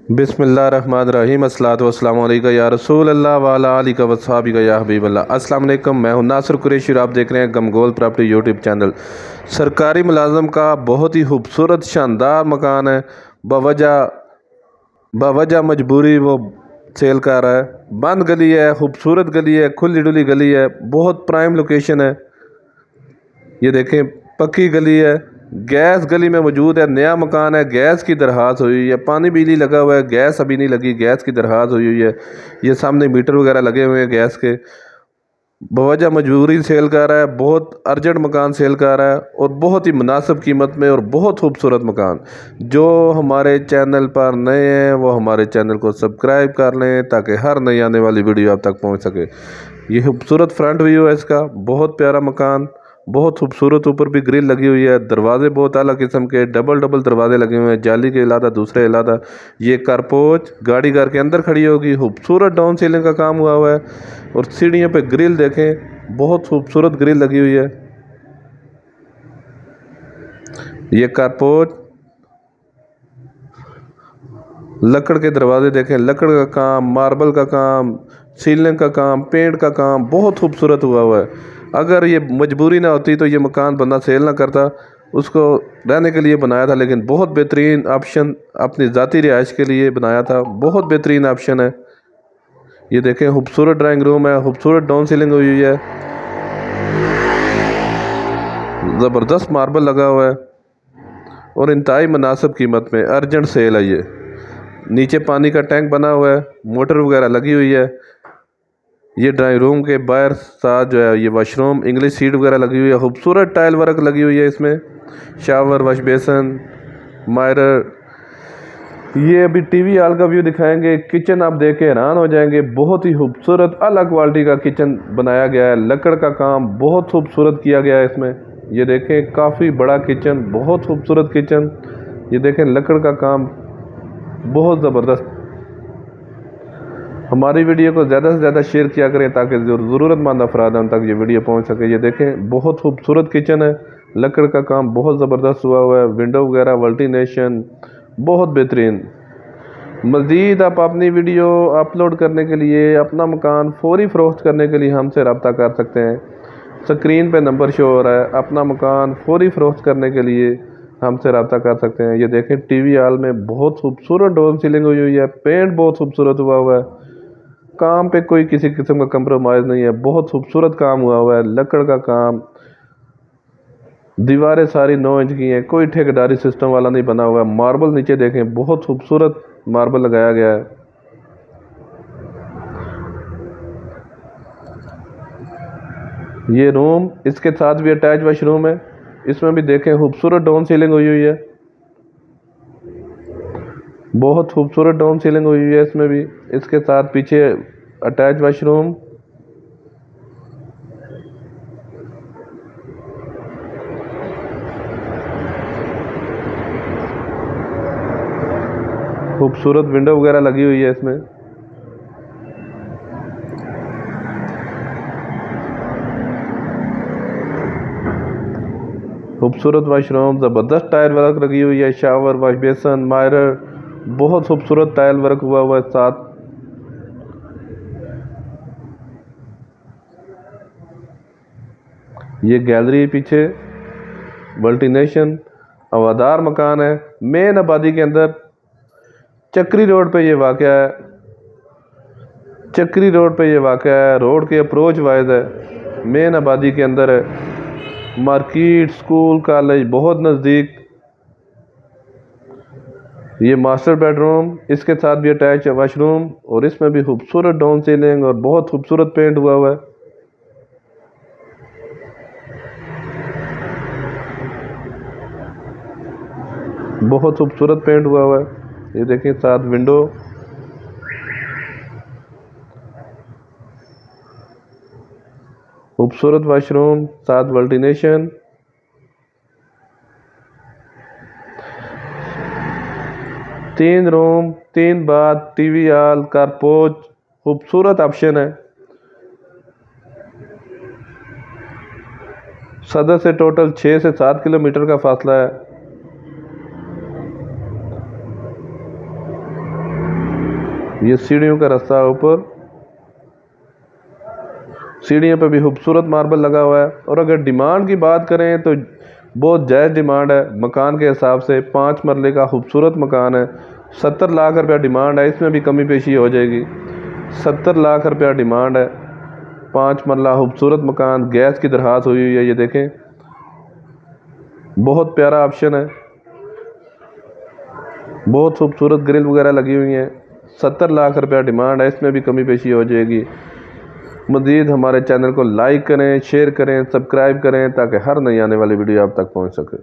बिस्मिल्लाहिर्रहमानिर्रहीम अस्सलातु वस्सलामु अलैका या रसूल अल्लाह वाला आलिका वस्हाबिका या हबीब अल्लाह। अस्सलाम वालेकुम, मैं हूं नासिर कुरैशी और आप देख रहे हैं गमगोल प्रॉपर्टी यूट्यूब चैनल। सरकारी मुलाजम का बहुत ही खूबसूरत शानदार मकान है। बवजह मजबूरी वो सेल कर रहा है। बंद गली है, खूबसूरत गली है, खुली डुली गली है, बहुत प्राइम लोकेशन है। ये देखें, पक्की गली है, गैस गली में मौजूद है, नया मकान है, गैस की दरखास्त हुई है, पानी बिजली लगा हुआ है, गैस अभी नहीं लगी, गैस की दरखास्त हुई है। ये सामने मीटर वगैरह लगे हुए हैं गैस के। बवजह मजबूरी सेल कर रहा है, बहुत अर्जेंट मकान सेल कर रहा है और बहुत ही मुनासिब कीमत में और बहुत खूबसूरत मकान। जो हमारे चैनल पर नए हैं वो हमारे चैनल को सब्सक्राइब कर लें ताकि हर नई आने वाली वीडियो आप तक पहुंच सके। ये खूबसूरत फ्रंट व्यू है इसका, बहुत प्यारा मकान, बहुत खूबसूरत। ऊपर भी ग्रिल लगी हुई है, दरवाजे बहुत अलग किस्म के डबल दरवाजे लगे हुए हैं, जाली के अलावा दूसरे अलावा। ये कारपोच गाड़ी घर के अंदर खड़ी होगी। खूबसूरत डाउन सीलिंग का काम हुआ है और सीढ़ियों पे ग्रिल देखें, बहुत खूबसूरत ग्रिल लगी हुई है। ये कारपोच, लकड़ के दरवाजे देखें, लकड़ का काम, मार्बल का काम, सीलिंग का काम, पेंट का काम बहुत खूबसूरत हुआ है। अगर ये मजबूरी ना होती तो ये मकान बंदा सेल ना करता, उसको रहने के लिए बनाया था, लेकिन बहुत बेहतरीन ऑप्शन अपनी ज़ाती रिहाइश के लिए बनाया था। बहुत बेहतरीन ऑप्शन है। ये देखें, खूबसूरत ड्राइंग रूम है, खूबसूरत डाउन सीलिंग हुई है, ज़बरदस्त मार्बल लगा हुआ है और इंतहाई मुनासिब कीमत में अर्जेंट सेल है। ये नीचे पानी का टैंक बना हुआ है, मोटर वगैरह लगी हुई है। ये ड्राइंग रूम के बाहर साथ जो है ये वॉशरूम, इंग्लिश सीट वगैरह लगी हुई है, खूबसूरत टाइल वर्क लगी हुई है इसमें। Shower, wash basin, mirror. ये अभी टीवी हॉल का व्यू दिखाएंगे। किचन आप देख के हैरान हो जाएंगे, बहुत ही खूबसूरत अलग क्वालिटी का किचन बनाया गया है। लकड़ का काम बहुत खूबसूरत किया गया है इसमें। ये देखें, काफ़ी बड़ा किचन, बहुत खूबसूरत किचन। ये देखें, लकड़ का काम बहुत ज़बरदस्त। हमारी वीडियो को ज़्यादा से ज़्यादा शेयर किया करें ताकि ज़रूरतमंद अफराद उन तक ये वीडियो पहुंच सके। ये देखें, बहुत खूबसूरत किचन है, लकड़ का काम बहुत ज़बरदस्त हुआ है। विंडो वगैरह वल्टिनेशन बहुत बेहतरीन। मज़ीद आप अपनी वीडियो अपलोड करने के लिए, अपना मकान फौरी फ़रोख्त करने के लिए हमसे रब्ता कर सकते हैं। स्क्रीन पे नंबर शो हो रहा है। अपना मकान फौरी फ़रोख्त करने के लिए हमसे रब्ता कर सकते हैं। ये देखें, टीवी हॉल में बहुत खूबसूरत डोर सीलिंग हुई है, पेंट बहुत खूबसूरत हुआ है, काम पे कोई किसी किस्म का कंप्रोमाइज़ नहीं है, बहुत खूबसूरत काम हुआ है। लकड़ का काम, दीवारें सारी 9 इंच की हैं, कोई ठेकेदारी सिस्टम वाला नहीं बना हुआ है। मार्बल नीचे देखें, बहुत खूबसूरत मार्बल लगाया गया है। ये रूम, इसके साथ भी अटैच वॉशरूम है। इसमें भी देखें, खूबसूरत डाउन सीलिंग हुई है, बहुत खूबसूरत डाउन सीलिंग हुई है इसमें भी। इसके साथ पीछे अटैच वॉशरूम। खूबसूरत विंडो वगैरह लगी हुई है इसमें। खूबसूरत वॉशरूम, ज़बरदस्त टाइल वर्क लगी हुई है, शावर, वॉश बेसन, मायरर, बहुत खूबसूरत टाइल वर्क हुआ है साथ। ये गैलरी पीछे, वल्टिनेशन, हवादार मकान है, मेन आबादी के अंदर। चक्री रोड पे ये वाक़या है, चक्री रोड पे ये वाक़या है, रोड के अप्रोच वाइज है, मेन आबादी के अंदर है। मार्केट, स्कूल, कॉलेज बहुत नज़दीक। ये मास्टर बेडरूम, इसके साथ भी अटैच है वॉशरूम और इसमें भी खूबसूरत डाउन सीलिंग और बहुत खूबसूरत पेंट हुआ है। बहुत खूबसूरत पेंट हुआ है। ये देखें, साथ विंडो, खूबसूरत वॉशरूम, साथ वल्टिनेशन। तीन रूम, 3 बाथ, टीवी हॉल, कारपोच, खूबसूरत ऑप्शन है। सदर से टोटल 6 से 7 किलोमीटर का फासला है। ये सीढ़ियों का रास्ता है ऊपर, सीढ़ियों पे भी खूबसूरत मार्बल लगा हुआ है। और अगर डिमांड की बात करें तो बहुत जायज़ डिमांड है मकान के हिसाब से। 5 मरले का खूबसूरत मकान है, 70 लाख रुपया डिमांड है, इसमें भी कमी पेशी हो जाएगी। 70 लाख रुपया डिमांड है, 5 मरला खूबसूरत मकान, गैस की दरखास्त हुई हुई है। ये देखें, बहुत प्यारा ऑप्शन है, बहुत खूबसूरत ग्रिल वगैरह लगी हुई हैं। 70 लाख रुपया डिमांड है, इसमें भी कमी पेशी हो जाएगी। मज़ीद हमारे चैनल को लाइक करें, शेयर करें, सब्सक्राइब करें ताकि हर नई आने वाली वीडियो आप तक पहुंच सके।